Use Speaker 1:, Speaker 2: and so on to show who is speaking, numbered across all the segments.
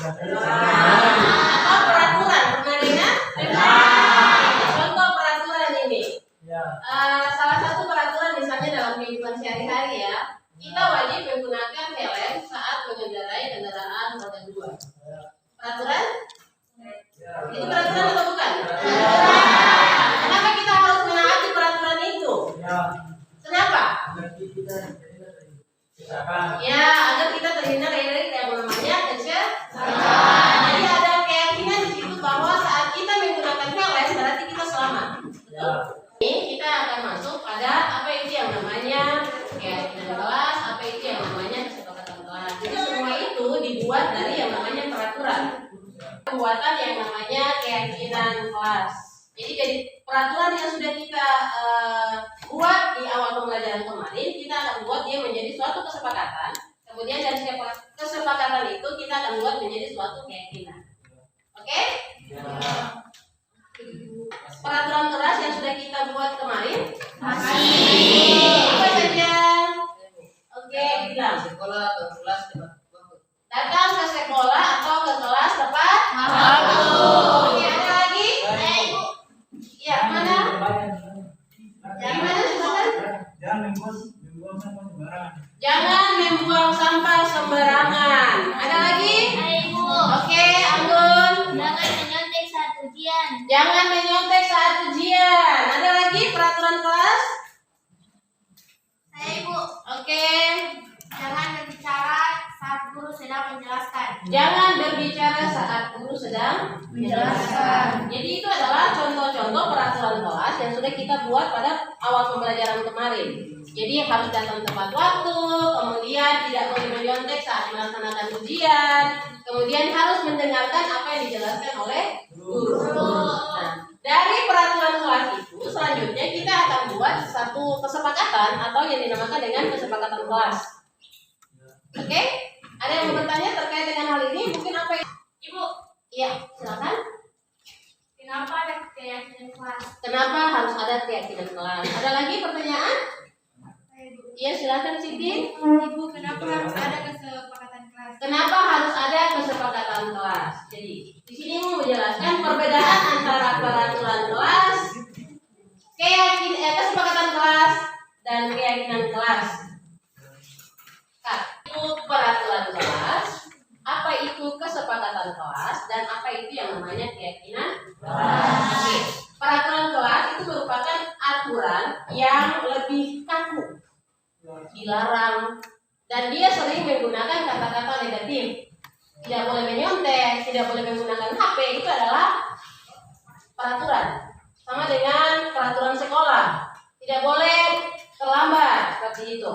Speaker 1: Atau peraturan, pernah dengar? Contoh peraturan ini. Salah satu peraturan misalnya dalam kehidupan sehari-hari ya, kita wajib menggunakan helm saat mengendarai kendaraan roda 2. Peraturan? Itu peraturan atau bukan? Kenapa kita harus menaati peraturan itu? Kenapa? Ya, agar kita terhindar dari yang namanya kecelakaan. Jadi ada keyakinan di situ bahwa saat kita menggunakan helm berarti kita selamat. Betul? Ini kita akan masuk pada apa itu yang namanya keyakinan kelas, apa itu yang namanya kesepakatan kelas. Jadi semua itu dibuat dari yang namanya peraturan. Pembuatan yang namanya keyakinan kelas. Jadi peraturan yang sudah kita buat di awal pembelajaran kemarin, kita akan buat dia menjadi suatu kesepakatan. Kemudian dari kesepakatan itu kita akan buat menjadi suatu keyakinan. Oke? Peraturan kelas yang sudah kita buat kemarin apa saja? Oke, bilang. Datang ke sekolah atau ke kelas tepat waktu. Oke, ada lagi? Ya, mana? Gimana silakan? Jangan membuang sampah sembarangan. Ada lagi? Oke, Anggun. Jangan menyontek saat ujian. Ada lagi peraturan kelas? Oke.
Speaker 2: Jangan berbicara saat guru sedang menjelaskan.
Speaker 1: Jangan berbicara saat guru sedang menjelaskan. Jadi itu adalah contoh-contoh peraturan kelas yang sudah kita buat pada awal pembelajaran kemarin. Jadi harus datang tepat waktu, kemudian tidak boleh menyontek saat melaksanakan ujian, kemudian harus mendengarkan apa yang dijelaskan oleh guru. Nah, dari peraturan kelas itu selanjutnya kita akan buat satu kesepakatan atau yang dinamakan dengan kesepakatan kelas. Oke? Ada yang mau bertanya terkait dengan hal ini? Mungkin apa yang... Ibu? Iya, silakan.
Speaker 2: Kenapa ada keyakinan kelas?
Speaker 1: Kenapa harus ada keyakinan kelas? Ada lagi pertanyaan? Iya, silakan Siti.
Speaker 2: Ibu, kenapa harus ada kesepakatan kelas?
Speaker 1: Kenapa harus ada kesepakatan kelas? Jadi, di sini mau menjelaskan perbedaan antara peraturan kelas, kesepakatan kelas, dan keyakinan kelas. Itu peraturan kelas, apa itu kesepakatan kelas, dan apa itu yang namanya keyakinan kelas. Oke. Peraturan kelas itu merupakan aturan yang lebih kaku, dilarang, dan dia sering menggunakan kata-kata negatif. Tidak boleh menyontek, tidak boleh menggunakan HP, itu adalah peraturan. Sama dengan peraturan sekolah, tidak boleh terlambat, seperti itu.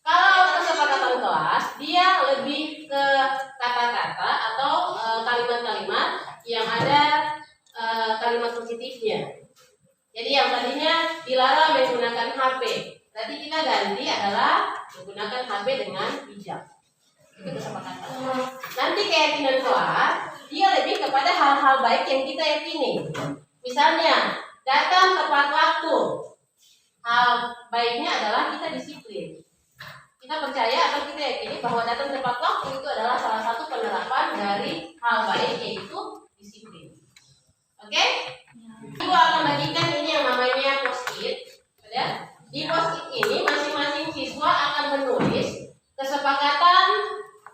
Speaker 1: Kalau kesepakatan kelas, dia lebih ke kata-kata atau kalimat-kalimat yang ada kalimat positifnya. Jadi yang tadinya dilarang menggunakan HP, tadi kita ganti adalah menggunakan HP dengan bijak. Itu kesepakatan. Nanti keyakinan kelas, dia lebih kepada hal-hal baik yang kita yakini. Misalnya, datang tepat waktu. Hal baiknya adalah kita disiplin. Kita percaya atau kita yakini bahwa datang tepat waktu itu adalah salah satu penerapan dari hal baik, yaitu disiplin. Oke? Ibu akan bagikan ini yang namanya post-it. Ya? Di post-it ini masing-masing siswa akan menulis kesepakatan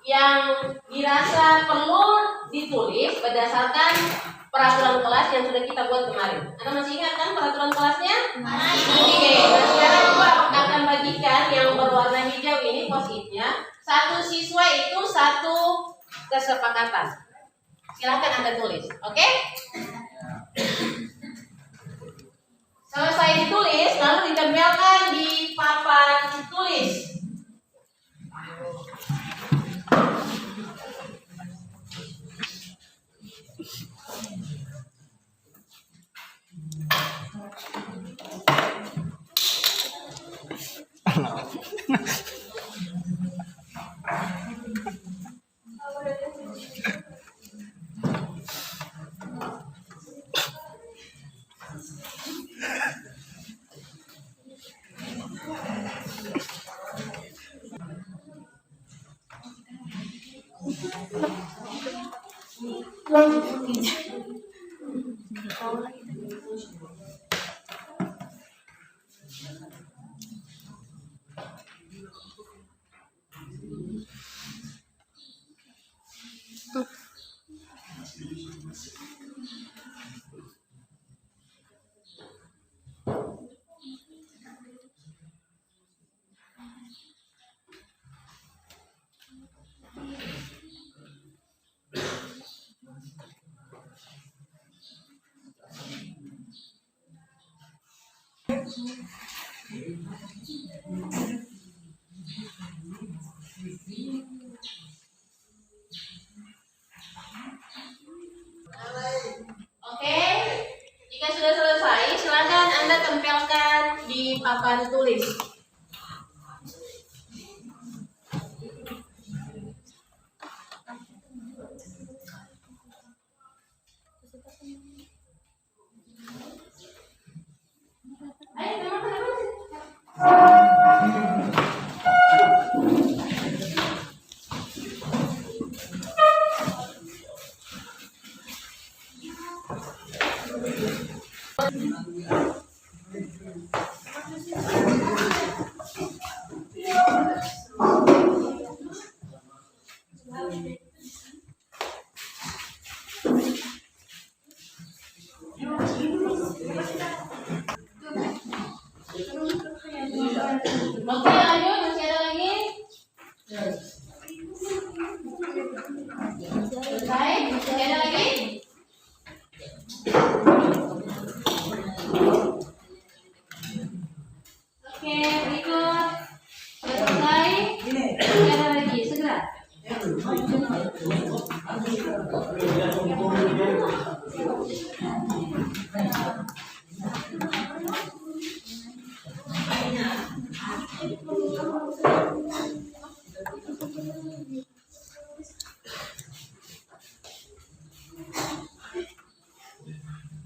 Speaker 1: yang dirasa perlu ditulis berdasarkan peraturan kelas yang sudah kita buat kemarin. Anda masih ingat kan peraturan kelasnya? Oke, nah sekarang Ibu akan bagikan yang berwarna hijau ini post-itnya. Satu siswa itu satu kesepakatan. Silakan Anda tulis, oke? Selesai ditulis, lalu ditempelkan di papan tulis. Oke, jika sudah selesai, silakan Anda tempelkan di papan tulis. Ayo, teman-teman. Oke, lanjut. Masih ada lagi? Selesai? Masih ada lagi? Oke, berikut. Selesai? Masih ada lagi? Segera.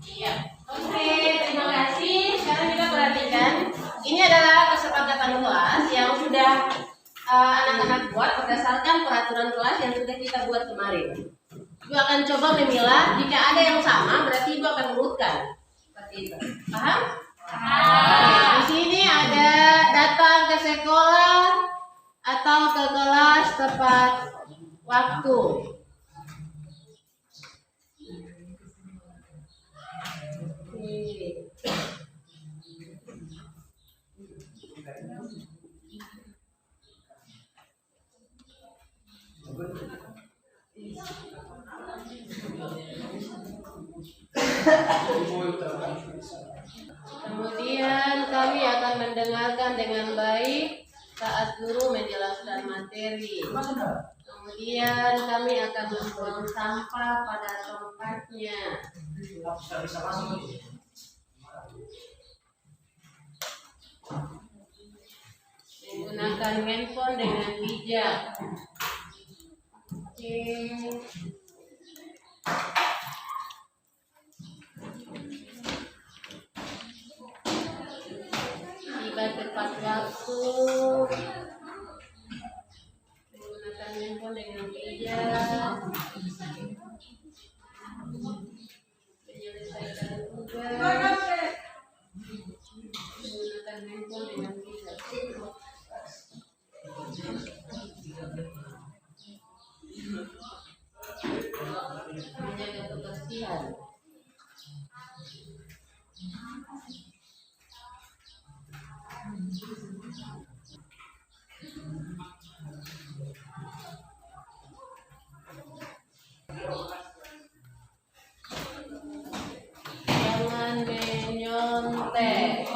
Speaker 1: Iya. Oke, terima kasih. Sekarang kita perhatikan. Ini adalah kesepakatan kelas yang sudah anak-anak buat berdasarkan peraturan kelas yang sudah kita buat kemarin. Ibu akan coba memilah. Jika ada yang sama, berarti Ibu akan urutkan. Seperti itu. Paham? Di sini ada datang ke sekolah atau ke kelas tepat waktu. Kemudian kami akan mendengarkan dengan baik saat guru menjelaskan materi. Kemudian kami akan membuang sampah pada tempatnya. Menggunakan handphone dengan bijak. Oke. Tiba tepat waktu. Menggunakan handphone dengan bijak. Menyelesaikan tugas. Menggunakan handphone dengan bijak. Menjaga kebersihan. Jangan menyontek.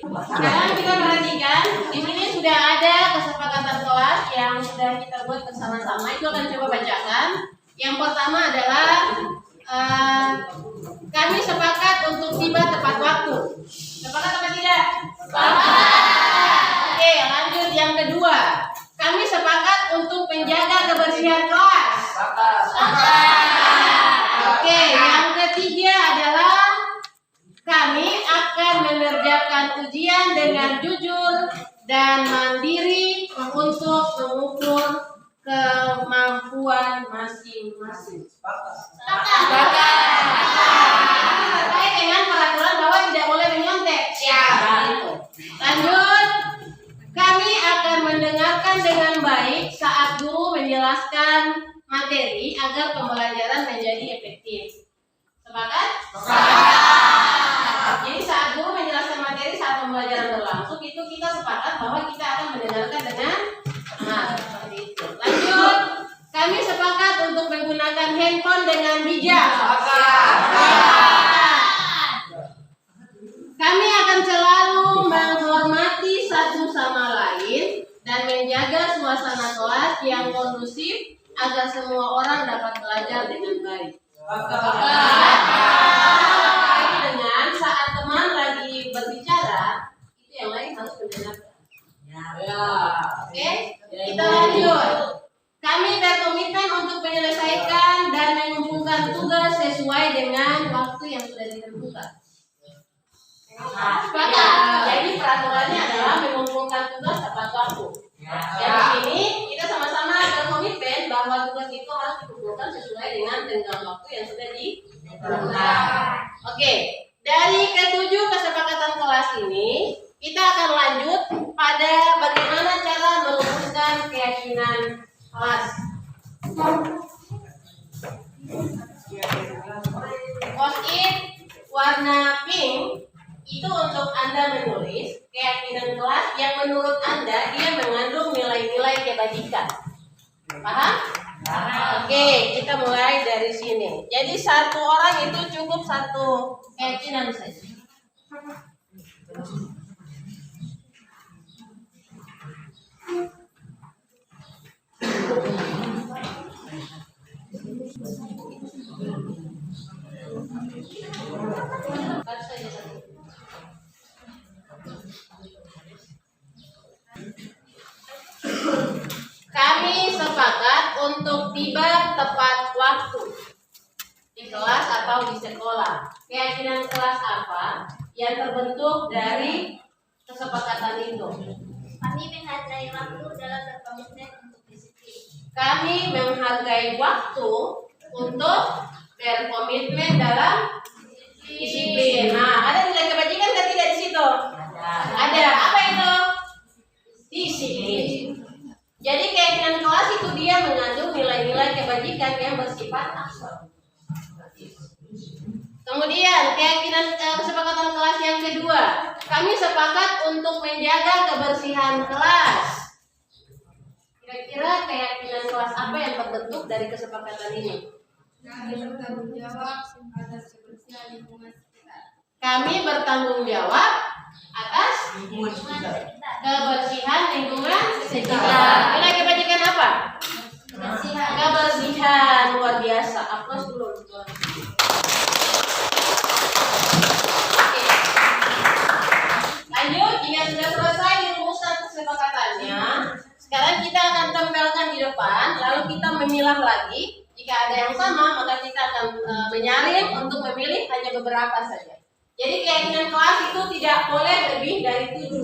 Speaker 1: Sekarang kita perhatikan, di sini sudah ada kesepakatan kelas yang sudah kita buat bersama-sama. Itu akan coba bacakan. Yang pertama adalah kami sepakat untuk tiba tepat waktu. Sepakat apa tidak? Sepakat. Oke, lanjut yang kedua. Kami sepakat untuk menjaga kebersihan kelas. Sepakat. Oke, yang ketiga adalah kami akan mengerjakan ujian dengan jujur dan mandiri untuk mengukur kemampuan masing-masing. Terkait dengan peraturan bahwa tidak boleh menyontek. Ya. Lanjut. Kami akan mendengarkan dengan baik saat guru menjelaskan materi agar pembelajaran menjadi efektif. Sepakat? Jadi saat guru menjelaskan materi saat pembelajaran berlangsung itu kita sepakat bahwa kita akan mendengarkan dengan seperti itu. Lanjut. Kami sepakat untuk menggunakan handphone dengan bijak. Kami akan selalu menghormati satu sama lain dan menjaga suasana kelas yang kondusif agar semua orang dapat belajar dengan baik. Dengan saat teman lagi berbicara, itu yang lain harus mendengarkan. Oke, kita lanjut. Kami berkomitmen untuk menyelesaikan dan mengumpulkan tugas sesuai dengan waktu yang sudah ditentukan. Jadi peraturannya adalah mengumpulkan tugas tepat waktu. Jadi ini kita sama-sama berkomitmen bahwa tugas itu harus dikumpulkan sesuai dengan tenggang waktu yang sudah ditentukan. Oke, dari ketujuh kesepakatan kelas ini kita akan lanjut pada bagaimana cara merumuskan keyakinan kelas. Post-it warna pink itu untuk Anda menulis keyakinan kelas yang menurut Anda dia mengandung nilai-nilai kebajikan. Paham? Oke, kita mulai dari sini. Jadi satu orang itu cukup satu keyakinan saja. Kami sepakat untuk tiba tepat waktu di kelas atau di sekolah. Keyakinan kelas apa yang terbentuk dari kesepakatan itu?
Speaker 2: Kami menghargai waktu dalam berkomitmen untuk disiplin.
Speaker 1: Kami menghargai waktu untuk berkomitmen dalam disiplin. Nah, ada nilai kebajikan atau tidak di situ? Ada. Apa itu? Disiplin. Jadi keyakinan kelas itu dia mengandung nilai-nilai kebajikan yang bersifat absolut. Kemudian keyakinan kesepakatan kelas yang kedua, kami sepakat untuk menjaga kebersihan kelas. Kira-kira keyakinan kelas apa yang terbentuk dari kesepakatan ini?
Speaker 2: Kami bertanggung jawab atas kebersihan lingkungan sekitar.
Speaker 1: Kami bertanggung jawab atas kebersihan lingkungan sekitar. Nilai kebajikan apa? Kebersihan. Luar biasa. Aplaus dulu. Lanjut, jika sudah selesai dirumuskan kesepakatannya, sekarang kita akan tempelkan di depan, lalu kita memilah lagi. Jika ada yang sama, maka kita akan menyaring untuk memilih hanya beberapa saja. Jadi keyakinan kelas itu tidak boleh lebih dari 7,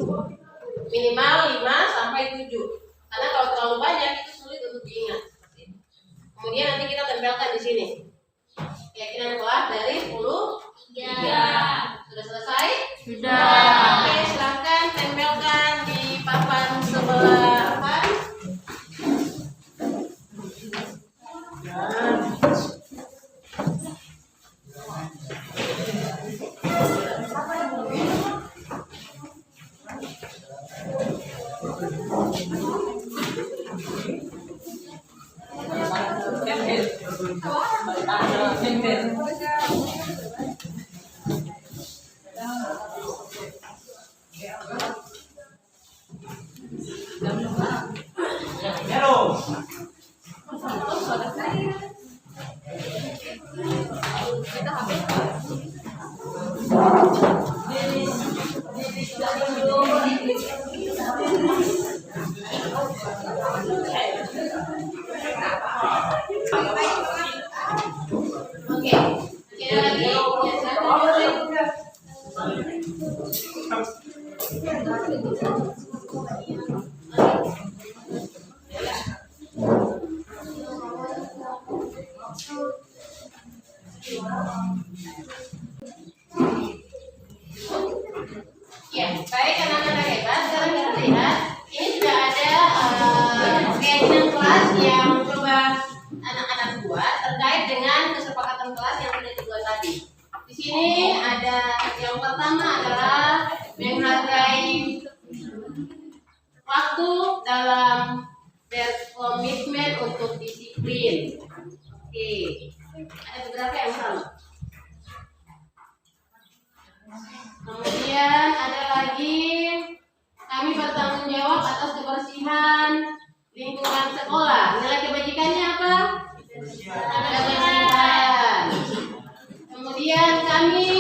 Speaker 1: minimal 5 sampai 7. Karena kalau terlalu banyak itu sulit untuk diingat. Kemudian nanti kita tempelkan di sini. Keyakinan kelas dari 3. Sudah selesai? Sudah. Oke, silahkan tempelkan di papan sebelah kanan. Oke, tidak lagi. Ya, saya tunjukin. yang coba anak-anak buat terkait dengan kesepakatan kelas yang sudah dibuat tadi. Di sini ada yang pertama adalah menghargai waktu dalam berkomitmen untuk disiplin. Oke, ada beberapa yang sama. Kemudian ada lagi kami bertanggung jawab atas kebersihan lingkungan sekolah. Nilai kebajikannya apa? Kebersihan. Kemudian kami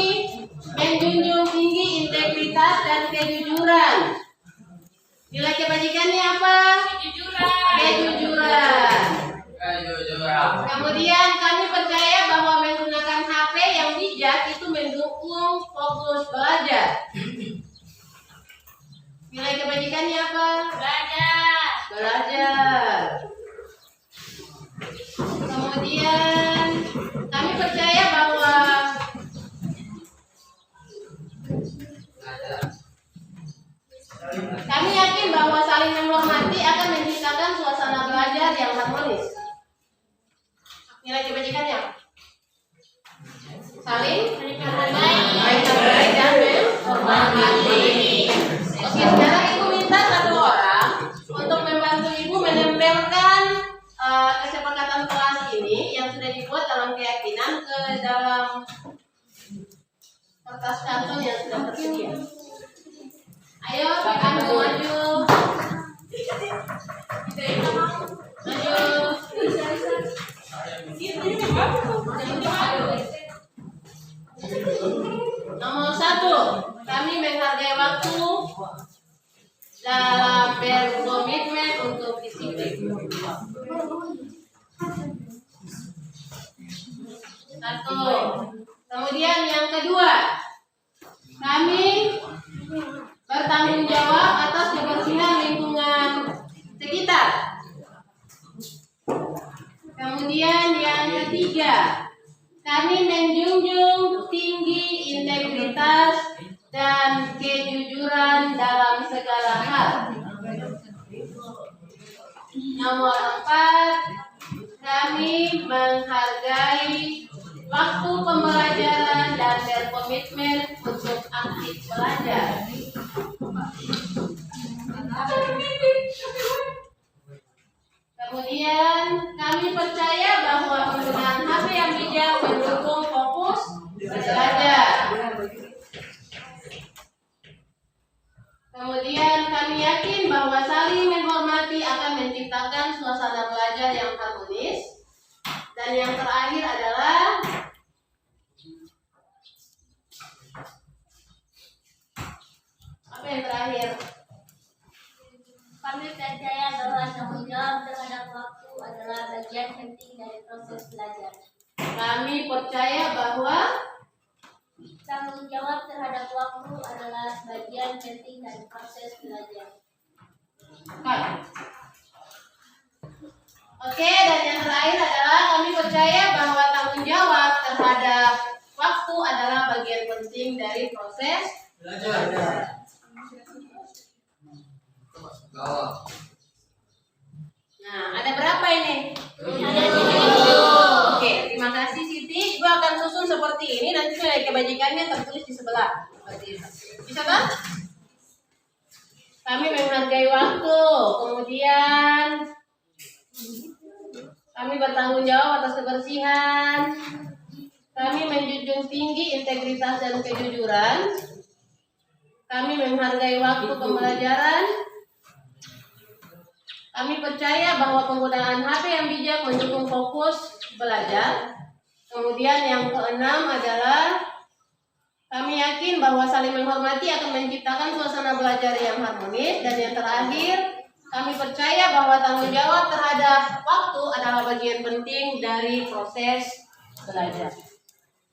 Speaker 1: menjunjung tinggi integritas dan kejujuran. Nilai kebajikannya apa? Kejujuran. Kemudian kami percaya bahwa menggunakan HP yang bijak itu mendukung fokus belajar. Nilai kebajikannya apa? Belajar. Kemudian kami percaya bahwa kami yakin bahwa saling menghormati akan menciptakan suasana belajar yang harmonis. Nilai kebajikannya apa? Saling menghargai dan menghormati. Oke, sekarang ibu minta satu orang untuk membantu ibu menempelkan kesepakatan kelas ini yang sudah dibuat dalam keyakinan ke dalam kertas karton yang sudah tersedia. Ayo, kamu maju. Nomor 1, kami menghargai waktu dalam berkomitmen untuk disiplin. 1. Kemudian yang kedua, kami bertanggung jawab atas kebersihan lingkungan sekitar. Kemudian yang ketiga, kami menjunjung tinggi integritas dan kejujuran dalam segala hal. Nomor 4, kami menghargai waktu pembelajaran dan berkomitmen untuk aktif belajar. Kemudian kami percaya bahwa penggunaan HP yang bijak mendukung fokus belajar. Kemudian kami yakin bahwa saling menghormati akan menciptakan suasana belajar yang harmonis. Dan yang terakhir adalah apa yang terakhir?
Speaker 3: Kami percaya bahwa tanggung jawab terhadap waktu adalah bagian penting dari proses belajar.
Speaker 1: Kami percaya bahwa
Speaker 3: Tanggung jawab terhadap waktu adalah bagian penting dari proses belajar.
Speaker 1: Oke, dan yang terakhir adalah kami percaya bahwa tanggung jawab terhadap waktu adalah bagian penting dari proses belajar. Nah, ada berapa ini? Oke, terima kasih Siti. Ibu akan susun seperti ini, nanti nilai kebajikannya tertulis di sebelah. Seperti itu. Bisa kan? Kami menghargai waktu, kemudian kami bertanggung jawab atas kebersihan, kami menjunjung tinggi integritas dan kejujuran, kami menghargai waktu pembelajaran, kami percaya bahwa penggunaan HP yang bijak mendukung fokus belajar. Kemudian yang keenam adalah kami yakin bahwa saling menghormati akan menciptakan suasana belajar yang harmonis. Dan yang terakhir, kami percaya bahwa tanggung jawab terhadap waktu adalah bagian penting dari proses belajar.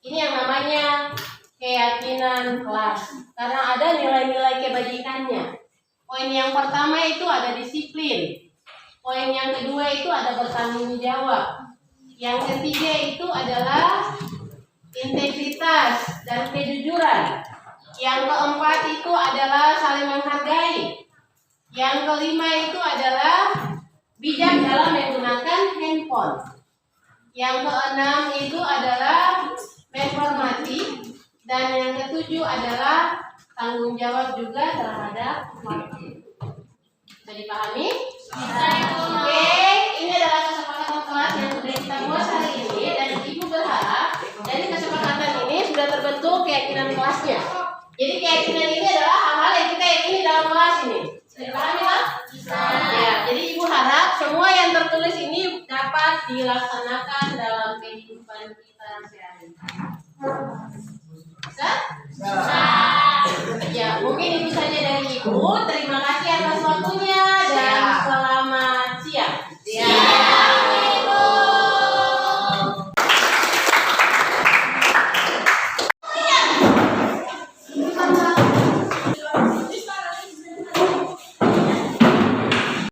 Speaker 1: Ini yang namanya keyakinan kelas, karena ada nilai-nilai kebajikannya. Poin yang pertama itu ada disiplin. Poin yang kedua itu ada bertanggung jawab. Yang ketiga itu adalah integritas dan kejujuran. Yang keempat itu adalah saling menghargai. Yang kelima itu adalah bijak dalam menggunakan merespon. Yang keenam itu adalah menghormati, dan yang ketujuh adalah tanggung jawab juga terhadap waktu. Bisa dipahami? Oke, ini adalah kesepakatan kelas yang sudah kita buat hari ini, dan Ibu berharap dari kesepakatan ini sudah terbentuk keyakinan kelasnya. Jadi keyakinan ini adalah hal-hal yang kita yakini dalam kelas ini. Bisa dipahami kan? Bisa. Ya, jadi Ibu harap semua yang tertulis ini dapat dilaksanakan dalam kehidupan kita sehari-hari. Bisa? Bisa. Ya, mungkin itu saja dari Ibu. Terima